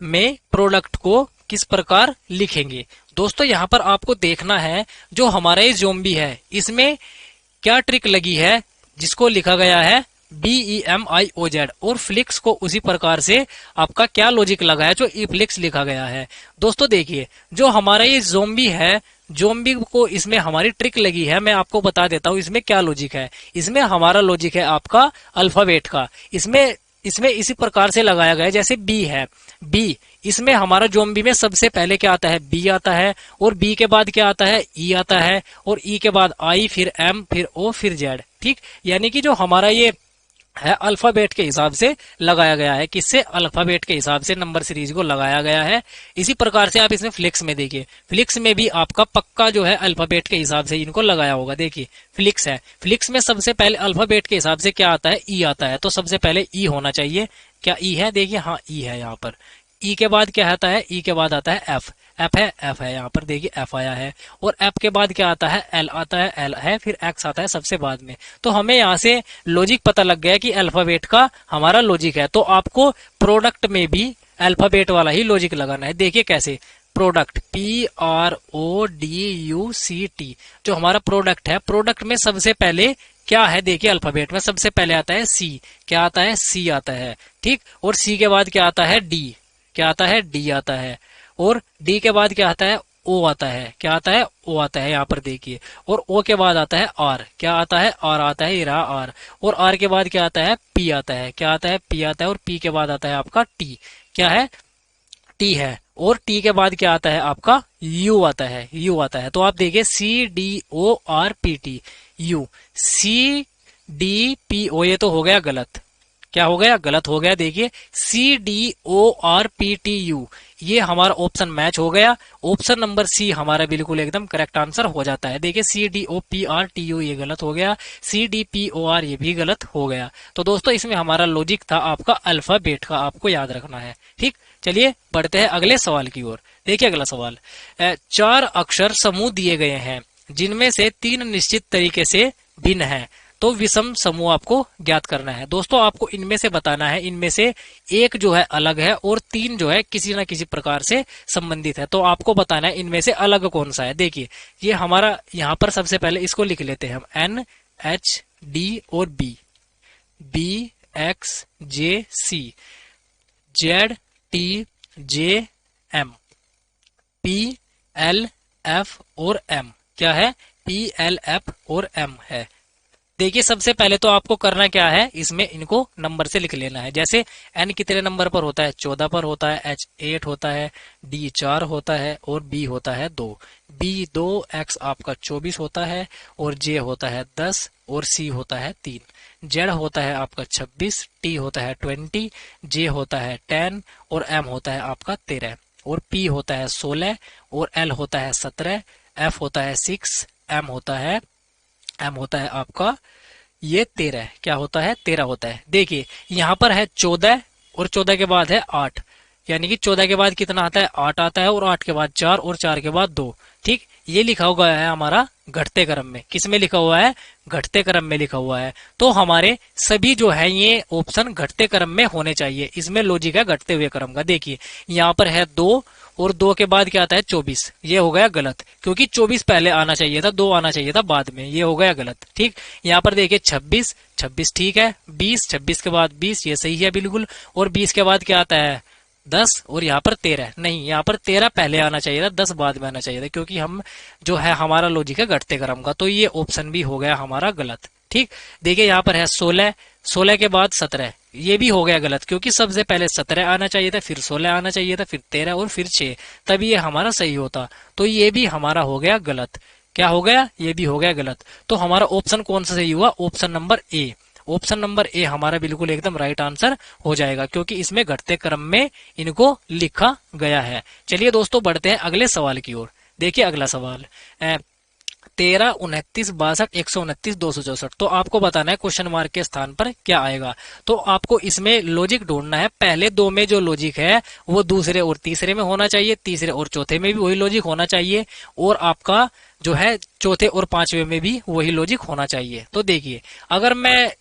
में प्रोडक्ट को किस प्रकार लिखेंगे? दोस्तों यहाँ पर आपको देखना है जो हमारा ये ज़ोंबी है इसमें क्या ट्रिक लगी है, जिसको लिखा गया है BEMIOZ और फ्लिक्स को उसी प्रकार से आपका क्या लॉजिक लगा है जो फ्लिक्स लिखा गया है। दोस्तों देखिए जो हमारा ये ज़ोंबी है, ज़ोंबी को इसमें हमारी ट्रिक लगी है। मैं आपको बता देता हूँ इसमें क्या लॉजिक है। इसमें हमारा लॉजिक है आपका अल्फाबेट का। इसमें इसी प्रकार से लगाया गया है जैसे बी है, बी, इसमें हमारा ज़ोंबी में सबसे पहले क्या आता है? बी आता है। और बी के बाद क्या आता है? ई आता है। और ई के बाद आई, फिर एम, फिर ओ, फिर जेड। ठीक, यानी कि जो हमारा ये है अल्फाबेट के हिसाब से लगाया गया है। किससे? अल्फाबेट के हिसाब से नंबर सीरीज को लगाया गया है। इसी प्रकार से आप इसमें फ्लिक्स में देखिए, फ्लिक्स में भी आपका पक्का जो है अल्फाबेट के हिसाब से इनको लगाया होगा। देखिए फ्लिक्स है, फ्लिक्स में सबसे पहले अल्फाबेट के हिसाब से क्या आता है? ई आता है। तो सबसे पहले ई होना चाहिए। क्या ई है? देखिए हाँ ई है यहाँ पर। ई के बाद क्या आता है? ई के बाद आता है एफ, एफ है, एफ है यहाँ पर देखिए एफ आया है। और एफ के बाद क्या आता है? एल आता है, एल है, फिर एक्स आता है सबसे बाद में। तो हमें यहाँ से लॉजिक पता लग गया कि अल्फाबेट का हमारा लॉजिक है। तो आपको प्रोडक्ट में भी अल्फाबेट वाला ही लॉजिक लगाना है। देखिए कैसे, प्रोडक्ट PRODUCT जो हमारा प्रोडक्ट है, प्रोडक्ट में सबसे पहले क्या है? देखिए अल्फाबेट में सबसे पहले आता है सी। क्या आता है? सी आता है। ठीक, और सी के बाद क्या आता है? डी। क्या आता है? डी आता है। और डी के बाद क्या आता है? ओ आता है। क्या आता है? ओ आता है यहाँ पर देखिए। और ओ के बाद आता है आर। क्या आता है? आर आता है, ये रहा आर। और आर के बाद क्या आता है? पी आता है। क्या आता है? पी आता है। और पी के बाद आता है आपका टी। क्या है? टी है और टी के बाद क्या आता है आपका यू आता है, यू आता है। तो आप देखिए CDORPT यू, CDPO ये तो हो गया गलत, क्या हो गया गलत हो गया। देखिए CDORPTU ये हमारा ऑप्शन मैच हो गया। ऑप्शन नंबर सी हमारा बिल्कुल एकदम करेक्ट आंसर हो जाता है। देखिए CDOPRTU ये गलत हो गया, CDPOR ये भी गलत हो गया। तो दोस्तों इसमें हमारा लॉजिक था आपका अल्फाबेट का, आपको याद रखना है। ठीक, चलिए बढ़ते हैं अगले सवाल की ओर। देखिए अगला सवाल, 4 अक्षर समूह दिए गए हैं जिनमें से 3 निश्चित तरीके से भिन्न हैं, तो विषम समूह आपको ज्ञात करना है। दोस्तों आपको इनमें से बताना है, इनमें से एक जो है अलग है और 3 जो है किसी ना किसी प्रकार से संबंधित है। तो आपको बताना है इनमें से अलग कौन सा है। देखिए ये हमारा यहाँ पर सबसे पहले इसको लिख लेते हैं हम, NHD और BXJC, ZTJM, PLF और M, क्या है PLF और M है। देखिए सबसे पहले तो आपको करना क्या है, इसमें इनको नंबर से लिख लेना है। जैसे N कितने नंबर पर होता है, 14 पर होता है, H 8 होता है, D 4 होता है और B होता है 2, B 2, X आपका 24 होता है और J होता है 10 और C होता है 3, Z होता है आपका 26, T होता है 20, J होता है 10 और M होता है आपका 13 और P होता है 16 और L होता है 17, F होता है 6, M होता है आपका ये 13, क्या होता है 13 होता है। देखिए यहाँ पर है 14 और 14 के बाद है 8, यानी कि 14 के बाद कितना आता है 8 आता है और 8 के बाद 4 और 4 के बाद 2। ठीक, ये लिखा हुआ है हमारा घटते क्रम में। किस में लिखा हुआ है, घटते क्रम में लिखा हुआ है। तो हमारे सभी जो है ये ऑप्शन घटते क्रम में होने चाहिए, इसमें लॉजिक है घटते हुए क्रम का। देखिए यहाँ पर है 2 और 2 के बाद क्या आता है 24, ये हो गया गलत, क्योंकि 24 पहले आना चाहिए था, 2 आना चाहिए था बाद में, ये हो गया गलत। ठीक, यहाँ पर देखिए 26 ठीक है, 20 26 के बाद 20 ये सही है बिल्कुल, और 20 के बाद क्या आता है 10 और यहाँ पर 13 नहीं, यहाँ पर 13 पहले आना चाहिए था, 10 बाद में आना चाहिए था, क्योंकि हम जो है हमारा लॉजिक है घटते क्रम का। तो ये ऑप्शन भी हो गया हमारा गलत। ठीक, देखिए यहाँ पर है 16 के बाद 17, ये भी हो गया गलत, क्योंकि सबसे पहले 17 आना चाहिए था, फिर 16 आना चाहिए था, फिर 13 और फिर 6, तभी ये हमारा सही होता। तो ये भी हमारा हो गया गलत। क्या हो गया, ये भी हो गया गलत। तो हमारा ऑप्शन कौन सा सही हुआ, option number A. Option number A हमारा बिल्कुल एकदम राइट आंसर हो जाएगा, क्योंकि इसमें घटते क्रम में इनको लिखा गया है। चलिए दोस्तों बढ़ते हैं अगले सवाल की ओर। देखिए अगला सवाल, 13, 29, 62, 129, 264। तो आपको बताना है क्वेश्चन मार्क के स्थान पर क्या आएगा। तो आपको इसमें लॉजिक ढूंढना है। पहले 2 में जो लॉजिक है वो दूसरे और तीसरे में होना चाहिए, तीसरे और चौथे में भी वही लॉजिक होना चाहिए, और आपका जो है चौथे और 5वें में भी वही लॉजिक होना चाहिए। तो देखिए अगर मैं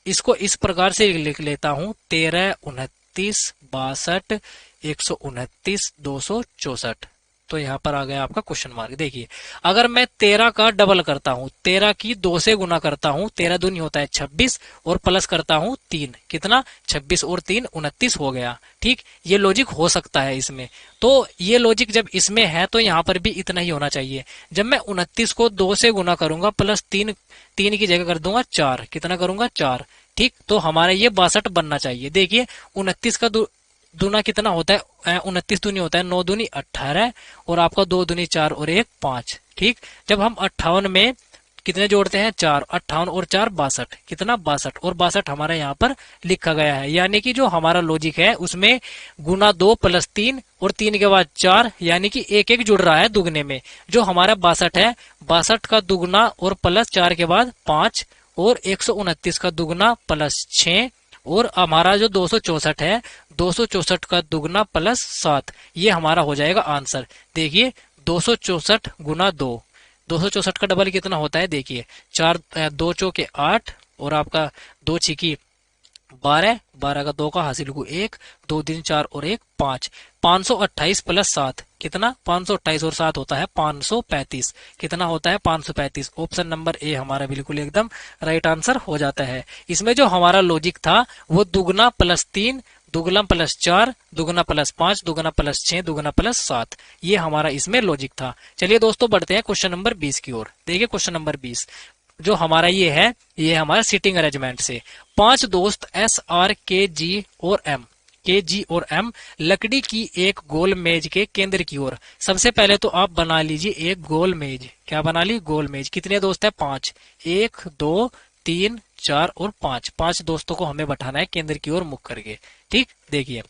इसको इस प्रकार से लिख लेता हूं, 13, 29, 62, 129, 264, तो यहाँ पर आ गया आपका क्वेश्चन मार्क। देखिए अगर मैं 13 का डबल करता हूँ, 13 की 2 से गुना करता हूँ, 13 दूनी होता है 26 और प्लस करता हूँ 3, कितना 26 और 3 29 हो गया। ठीक, ये लॉजिक हो सकता है इसमें। तो ये लॉजिक जब इसमें है तो यहाँ पर भी इतना ही होना चाहिए। जब मैं 29 को 2 से गुना करूंगा प्लस 3 की जगह कर दूंगा 4, कितना करूंगा 4। ठीक, तो हमारा ये 62 बनना चाहिए। देखिए 29 का दूना कितना होता है, 29 दूनी होता है 9 दूनी 18 और आपका 2 दूनी 4 और 1 5। ठीक, जब हम 58 में कितने जोड़ते हैं 4, 58 और 4 62, कितना 62, और 62 हमारा यहाँ पर लिखा गया है। यानी कि जो हमारा लॉजिक है उसमें गुना 2 प्लस 3 और 3 के बाद 4, यानी कि 1 जुड़ रहा है दुगने में। जो हमारा 62 है, 62 का दुगना और प्लस 4 के बाद 5 और 129 का दुगना प्लस 6 और हमारा जो 264 है, 264 का दुगना प्लस 7, ये हमारा हो जाएगा आंसर। देखिए 264 गुना 2, 264 का डबल कितना होता है, देखिए 4, 2 चौके 8 और आपका 2 छिकी 12, 12 का 2 का हासिल को 1, 2 दिन 4 और 1 5, 528 प्लस 7, कितना 528 और 7 होता है 535, कितना होता है 535। ऑप्शन नंबर ए हमारा बिल्कुल एकदम राइट आंसर हो जाता है। इसमें जो हमारा लॉजिक था वो दुगना प्लस 3, दुगना प्लस 4, दुगना प्लस 5, दुगना प्लस 6, दुगना प्लस 7, ये हमारा इसमें लॉजिक था। चलिए दोस्तों बढ़ते हैं क्वेश्चन नंबर 20 की ओर। देखिए क्वेश्चन नंबर 20 जो हमारा ये है, ये हमारा सीटिंग अरेंजमेंट से 5 दोस्त S, R, K, G और M, के, जी और एम लकड़ी की एक गोल मेज के केंद्र की ओर। सबसे पहले तो आप बना लीजिए एक गोल मेज। क्या बना ली? गोल मेज। कितने दोस्त है? 5। 1 2 3 4 और 5। 5 दोस्तों को हमें बैठाना है केंद्र की ओर मुख करके। ठीक, देखिए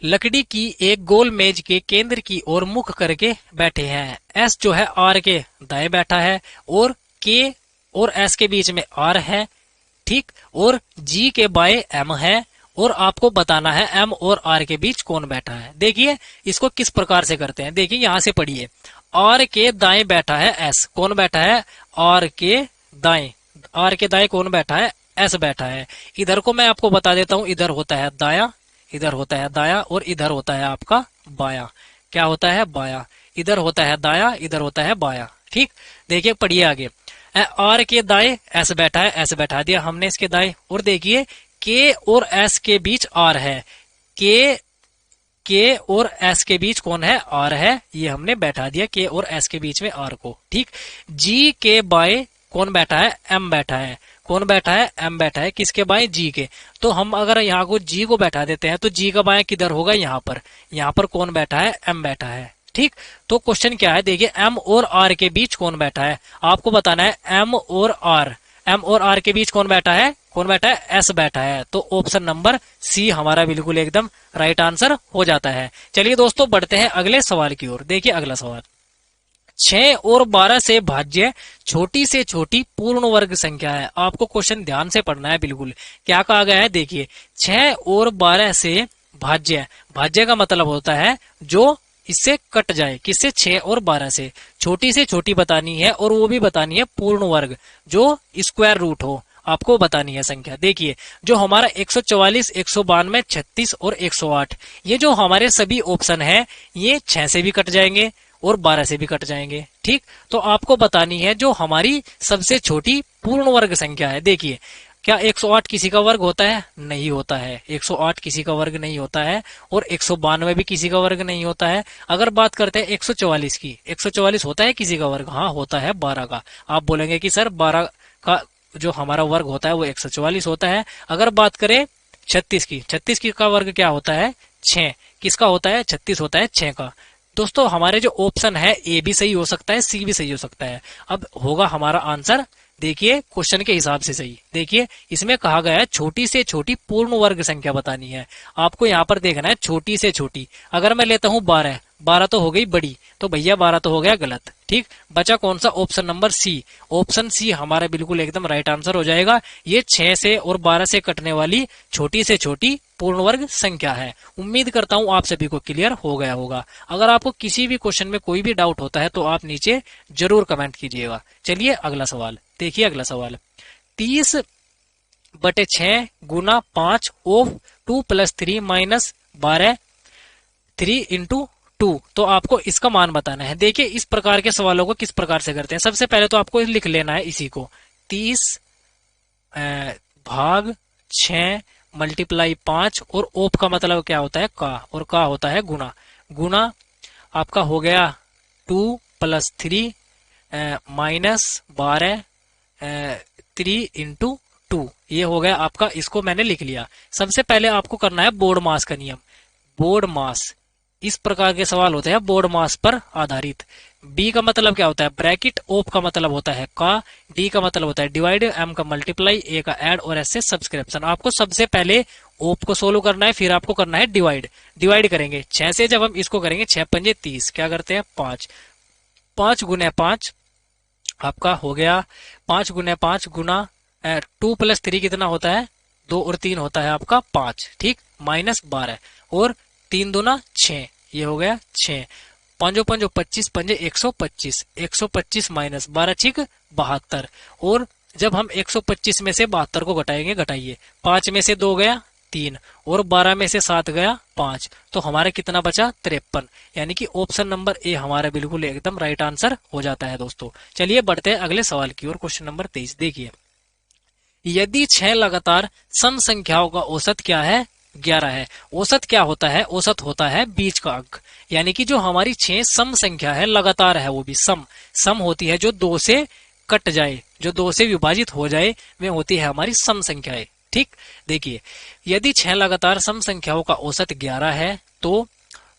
लकड़ी की एक गोल मेज के केंद्र की ओर मुख करके बैठे हैं। एस जो है आर के दाएं बैठा है और के और एस के बीच में आर है। ठीक, और जी के बाएं एम है और आपको बताना है एम और आर के बीच कौन बैठा है। देखिए इसको किस प्रकार से करते हैं, देखिए यहां से पढ़िए। आर के दाएं बैठा है एस। कौन बैठा है? आर के दाएं। आर के दाएं कौन बैठा है? एस बैठा है। इधर को मैं आपको बता देता हूं, इधर होता है दाया, इधर होता है दाया और इधर होता है आपका बाया। क्या होता है? बाया। इधर होता है दाया, इधर होता है बाया। ठीक, देखिए पढ़िए आगे। आर के दाएं एस बैठा है, एस बैठा दिया हमने इसके दाएं। और देखिए के और एस के बीच आर है। के और एस के बीच कौन है? आर है। ये हमने बैठा दिया के और एस के बीच में आर को। ठीक, जी के बाएं कौन बैठा है? एम बैठा है। कौन बैठा है? एम बैठा है। किसके बाएं? जी के। तो हम अगर यहाँ को जी को बैठा देते हैं तो जी का बाएं किधर होगा? यहाँ पर। यहाँ पर कौन बैठा है? एम बैठा है। ठीक, तो क्वेश्चन क्या है? देखिए एम और आर के बीच कौन बैठा है, आपको बताना है। एम और आर, एम और आर के बीच कौन बैठा है? कौन बैठा है? एस बैठा है। तो ऑप्शन नंबर सी हमारा बिल्कुल एकदम राइट आंसर हो जाता है। चलिए दोस्तों बढ़ते हैं अगले सवाल की ओर। देखिए अगला सवाल, 6 और 12 से भाज्य छोटी से छोटी पूर्ण वर्ग संख्या है। आपको क्वेश्चन ध्यान से पढ़ना है बिल्कुल। क्या कहा गया है? देखिए 6 और 12 से भाज्य, भाज्य का मतलब होता है जो इससे कट जाए। किससे? 6 और 12 से। छोटी से छोटी बतानी है और वो भी बतानी है पूर्ण वर्ग, जो स्क्वायर रूट हो, आपको बतानी है संख्या। देखिए जो हमारा 144, 192, 36 और 108, ये जो हमारे सभी ऑप्शन है ये 6 से भी कट जाएंगे और 12 से भी कट जाएंगे। ठीक, तो आपको बतानी है जो हमारी सबसे छोटी पूर्ण वर्ग संख्या है। देखिए क्या 108 किसी का वर्ग होता है? नहीं होता है। 108 किसी का वर्ग नहीं होता है और 192 भी किसी का वर्ग नहीं होता है। अगर बात करते हैं 144 की, 144 होता है किसी का वर्ग? हाँ होता है, 12 का। आप बोलेंगे कि सर 12 का जो हमारा वर्ग होता है वो 144 होता है। अगर बात करें 36 की, 36 की का वर्ग क्या होता है? 6। किसका होता है? 36 होता है 6 का। दोस्तों हमारे जो ऑप्शन है ए भी सही हो सकता है, सी भी सही हो सकता है। अब होगा हमारा आंसर, देखिए क्वेश्चन के हिसाब से सही। देखिए इसमें कहा गया है छोटी से छोटी पूर्ण वर्ग संख्या बतानी है। आपको यहाँ पर देखना है छोटी से छोटी। अगर मैं लेता हूँ 12, 12 तो हो गई बड़ी, तो भैया 12 तो हो गया गलत। ठीक, बचा कौन सा? Option number C. Option C हमारा बिल्कुल एकदम राइट आंसर हो जाएगा। ये 6 से और 12 से कटने वाली छोटी से छोटी पूर्ण वर्ग संख्या है। उम्मीद करता हूं आप सभी को क्लियर हो गया होगा। अगर आपको किसी भी क्वेश्चन में कोई भी डाउट होता है तो आप नीचे जरूर कमेंट कीजिएगा। चलिए अगला सवाल देखिए। अगला सवाल, 30/6 गुना 5 ऑफ 2 + 3 - 12 3 × 2। तो आपको इसका मान बताना है। देखिए इस प्रकार के सवालों को किस प्रकार से करते हैं। सबसे पहले तो आपको लिख लेना है इसी को, 30 भाग 6 × 5 और ओप का मतलब क्या होता है? का, और का होता है गुना। गुना आपका हो गया 2 + 3 - 12 3 × 2। ये हो गया आपका, इसको मैंने लिख लिया। सबसे पहले आपको करना है बोर्ड मास का नियम। बोर्ड मास, इस प्रकार के सवाल होते हैं बोर्ड मास पर आधारित। बी का मतलब क्या होता है? ब्रैकेट। ओप का मतलब होता है का। डी का मतलब होता है डिवाइड। एम का मल्टीप्लाई, ए का ऐड और एस से सब्सक्रिप्शन। आपको सबसे पहले ओप को सोल्व करना है, फिर आपको करना है डिवाइड। डिवाइड करेंगे 6 से, जब हम इसको करेंगे 6 × 5 = 30, क्या करते हैं 5। 5 × 5 आपका हो गया 5 × 5 गुना 2 + 3 कितना होता है? 2 और 3 होता है आपका 5। ठीक, -12 और 3 दूना 6, ये हो गया 6। 5 5 25, 5 125, 125 - 12 6 72। और जब हम 125 में से 72 को घटाएंगे, घटाइए 5 में से 2 गया 3 और 12 में से 7 गया 5, तो हमारा कितना बचा? 53। यानी कि ऑप्शन नंबर ए हमारा बिल्कुल एकदम राइट आंसर हो जाता है दोस्तों। चलिए बढ़ते हैं अगले सवाल की ओर। क्वेश्चन नंबर 23 देखिए, यदि 6 लगातार सम संख्याओं का औसत क्या है? 11 है। औसत क्या होता है? औसत होता है बीच का अंक। यानी कि जो हमारी 6 सम संख्या है, लगातार है, वो भी सम। सम होती है जो 2 से कट जाए, जो 2 से विभाजित हो जाए, वे होती है हमारी सम संख्याएं। ठीक, देखिए यदि 6 लगातार सम संख्याओं का औसत 11 है तो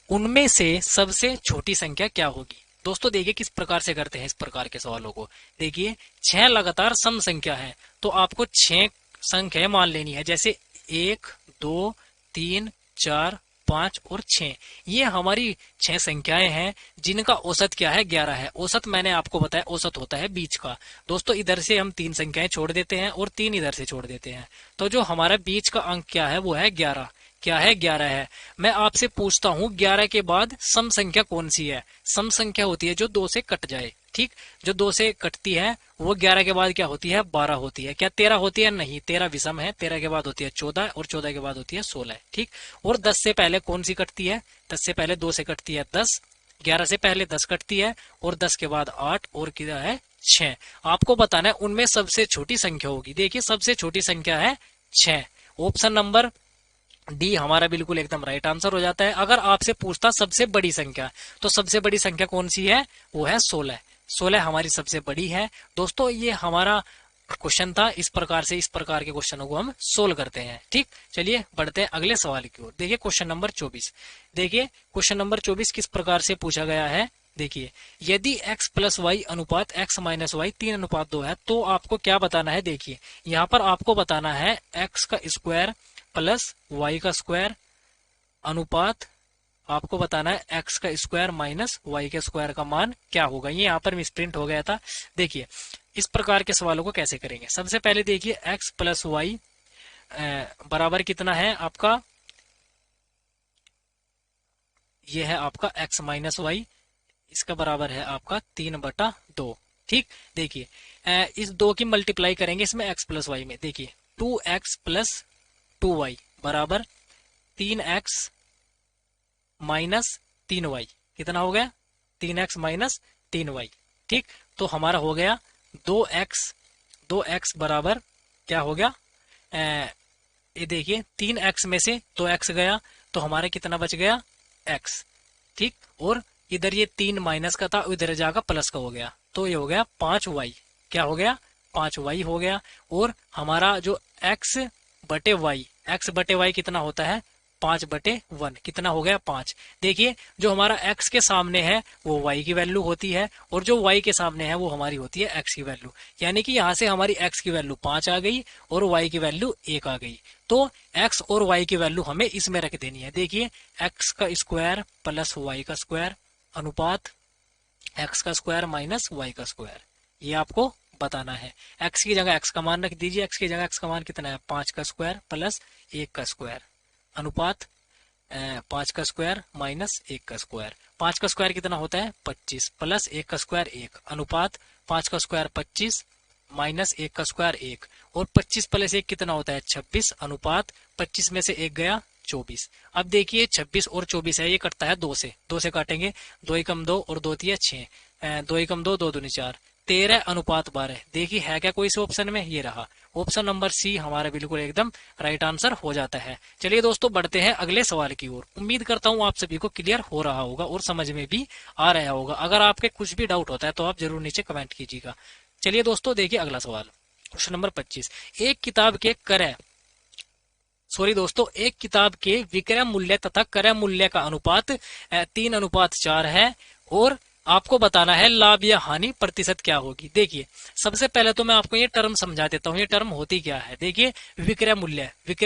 उनमें से सबसे छोटी संख्या क्या होगी। दोस्तों देखिए किस प्रकार से करते हैं इस प्रकार के सवालों को। देखिए 6 लगातार सम संख्या है तो आपको 6 संख्याएं मान लेनी है, जैसे 1, 2, 3, 4, 5 और 6। ये हमारी 6 संख्याएं हैं जिनका औसत क्या है, 11 है। औसत मैंने आपको बताया औसत होता है बीच का। दोस्तों इधर से हम 3 संख्याएं छोड़ देते हैं और 3 इधर से छोड़ देते हैं, तो जो हमारा बीच का अंक क्या है वो है 11। क्या है, 11 है। मैं आपसे पूछता हूं 11 के बाद सम संख्या कौन सी है। सम संख्या होती है जो 2 से कट जाए। ठीक, जो 2 से कटती है वो 11 के बाद क्या होती है, 12 होती है। क्या 13 होती है, नहीं, 13 विषम है। 13 के बाद होती है 14 और 14 के बाद होती है 16। ठीक, और 10 से पहले कौन सी कटती है, 10 से पहले 2 से कटती है 10। 11 से पहले 10 कटती है और 10 के बाद 8 और क्या है 6। आपको बताना है उनमें सबसे छोटी संख्या होगी। देखिए सबसे छोटी संख्या है 6। ऑप्शन नंबर डी हमारा बिल्कुल एकदम राइट आंसर हो जाता है। अगर आपसे पूछता सबसे बड़ी संख्या, तो सबसे बड़ी संख्या कौन सी है, वो है 16। 16 हमारी सबसे बड़ी है। दोस्तों ये हमारा क्वेश्चन था, इस प्रकार के क्वेश्चनों को हम सोल्व करते हैं। ठीक, चलिए बढ़ते हैं अगले सवाल की ओर। देखिए क्वेश्चन नंबर 24। देखिए क्वेश्चन नंबर 24 किस प्रकार से पूछा गया है। देखिए यदि x प्लस वाई अनुपात x माइनस वाई 3:2 है तो आपको क्या बताना है। देखिए यहाँ पर आपको बताना है x का स्क्वायर प्लस वाई का स्क्वायर अनुपात, आपको बताना है एक्स का स्क्वायर माइनस वाई के स्क्वायर का मान क्या होगा। ये यहाँ पर मिसप्रिंट हो गया था। देखिए इस प्रकार के सवालों को कैसे करेंगे। सबसे पहले देखिए एक्स प्लस वाई बराबर कितना है आपका, ये है आपका एक्स माइनस वाई, इसका बराबर है आपका 3/2। ठीक, देखिए इस 2 की मल्टीप्लाई करेंगे इसमें एक्स प्लस वाई में। देखिए 2x प्लस 2y बराबर 3x माइनस 3y, कितना हो गया, 3x माइनस 3y। ठीक, तो हमारा हो गया 2x बराबर क्या हो गया, ये देखिए 3x में से 2x गया तो हमारा कितना बच गया, x। ठीक, और इधर ये 3 माइनस का था, उधर जाकर प्लस का हो गया, तो ये हो गया 5y। क्या हो गया, 5y हो गया। और हमारा जो x बटे वाई कितना होता है, 5/1, कितना हो गया 5। देखिए जो हमारा x के सामने है वो y की वैल्यू होती है और जो y के सामने है वो हमारी होती है x की वैल्यू। यानी कि यहाँ से हमारी x की वैल्यू 5 आ गई और y की वैल्यू 1 आ गई। तो x और y की वैल्यू हमें इसमें रख देनी है। देखिए x का स्क्वायर प्लस y का स्क्वायर अनुपात x का स्क्वायर माइनस y का स्क्वायर, ये आपको बताना है। x की जगह x का मान रख दीजिए। x की जगह x का मान कितना है, 5 का स्क्वायर प्लस 1 का स्क्वायर अनुपात 5 का स्क्वायर माइनस 1 का स्क्वायर। 5 का स्क्वायर कितना होता है, 25 प्लस 1 का स्क्वायर 1 अनुपात 5 का स्क्वायर 25 माइनस 1 का स्क्वायर 1, और 25 प्लस 1 कितना होता है 26 अनुपात 25 में से 1 गया 24। अब देखिए 26 और 24 है, ये कटता है 2 से, 2 से काटेंगे 2 एकम 2 और 2 तिया 6, 2 एकम 2, 2 दूनी 4, 13 अनुपात 12। देखिए है क्या कोई से ऑप्शन में, ये रहा ऑप्शन नंबर सी हमारा बिल्कुल एकदम राइट आंसर हो जाता है। चलिए दोस्तों बढ़ते हैं अगले सवाल की ओर। उम्मीद करता हूँ आप सभी को क्लियर हो रहा होगा और समझ में भी आ रहा होगा। अगर आपके कुछ भी डाउट होता है तो आप जरूर नीचे कमेंट कीजिएगा। चलिए दोस्तों देखिए अगला सवाल, क्वेश्चन नंबर 25। एक किताब के विक्रय मूल्य तथा क्रय मूल्य का अनुपात 3:4 है और आपको बताना है लाभ या हानि प्रतिशत क्या होगी। देखिए सबसे पहले तो मैं आपको ये टर्म समझा देता हूँ, ये टर्म होती क्या है। देखिए विक्रय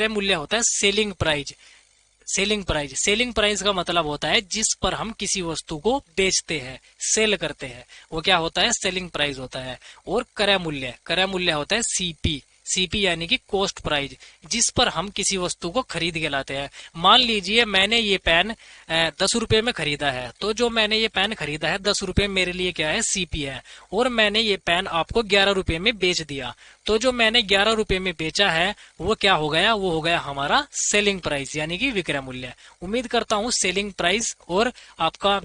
मूल्य होता है सेलिंग प्राइस का मतलब होता है जिस पर हम किसी वस्तु को बेचते हैं, सेल करते हैं, वो क्या होता है, सेलिंग प्राइस होता है। और क्रय मूल्य होता है सीपी यानी कि कॉस्ट प्राइस, जिस पर हम किसी वस्तु को खरीद के लाते हैं। मान लीजिए मैंने ये पेन 10 रुपए में खरीदा है, तो जो मैंने ये पेन खरीदा है 10 रुपए मेरे लिए क्या है, सीपी है। और मैंने ये पेन आपको 11 रुपए में बेच दिया, तो जो मैंने 11 रुपए में बेचा है वो क्या हो गया, वो हो गया हमारा सेलिंग प्राइस यानी कि विक्रय मूल्य। उम्मीद करता हूँ सेलिंग प्राइस और आपका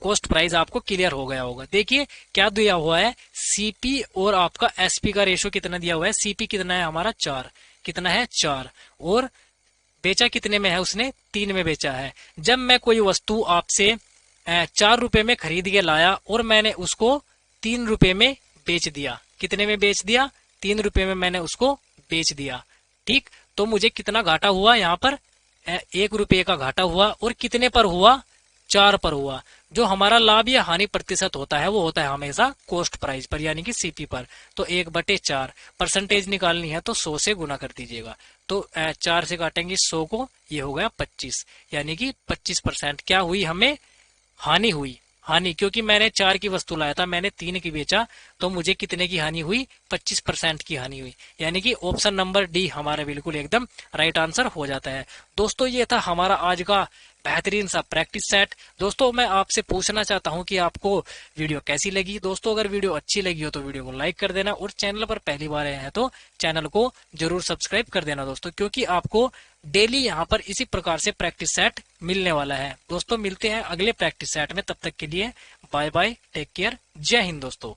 कॉस्ट प्राइस आपको क्लियर हो गया होगा। देखिए क्या दिया हुआ है, सीपी और आपका एसपी का रेशो कितना दिया हुआ है, सीपी कितना है हमारा 4, कितना है 4, और बेचा कितने में है, उसने 3 में बेचा है। जब मैं कोई वस्तु आपसे 4 रुपए में खरीद के लाया और मैंने उसको 3 रुपए में बेच दिया, कितने में बेच दिया, 3 रुपए में मैंने उसको बेच दिया। ठीक, तो मुझे कितना घाटा हुआ यहाँ पर, 1 रुपये का घाटा हुआ। और कितने पर हुआ, 4 पर हुआ। जो हमारा लाभ या हानि प्रतिशत होता है वो होता है हमेशा कॉस्ट प्राइस पर, यानी कि सीपी पर। तो 1/4 परसेंटेज निकालनी है तो 100 से गुना कर दीजिएगा। तो 4 से काटेंगे 100 को, ये हो गया 25, यानी कि 25% क्या हुई, हमें हानि हुई। हानि, क्योंकि मैंने 4 की वस्तु लाया था, मैंने 3 की बेचा, तो मुझे कितने की हानि हुई, 25% की हानि हुई। यानी कि ऑप्शन नंबर डी हमारा बिल्कुल एकदम राइट आंसर हो जाता है। दोस्तों ये था हमारा आज का बेहतरीन सा प्रैक्टिस सेट। दोस्तों मैं आपसे पूछना चाहता हूं कि आपको वीडियो कैसी लगी। दोस्तों अगर वीडियो अच्छी लगी हो तो वीडियो को लाइक कर देना, और चैनल पर पहली बार आए हैं तो चैनल को जरूर सब्सक्राइब कर देना दोस्तों, क्योंकि आपको डेली यहाँ पर इसी प्रकार से प्रैक्टिस सेट मिलने वाला है। दोस्तों मिलते हैं अगले प्रैक्टिस सेट में, तब तक के लिए बाय बाय, टेक केयर, जय हिंद दोस्तों।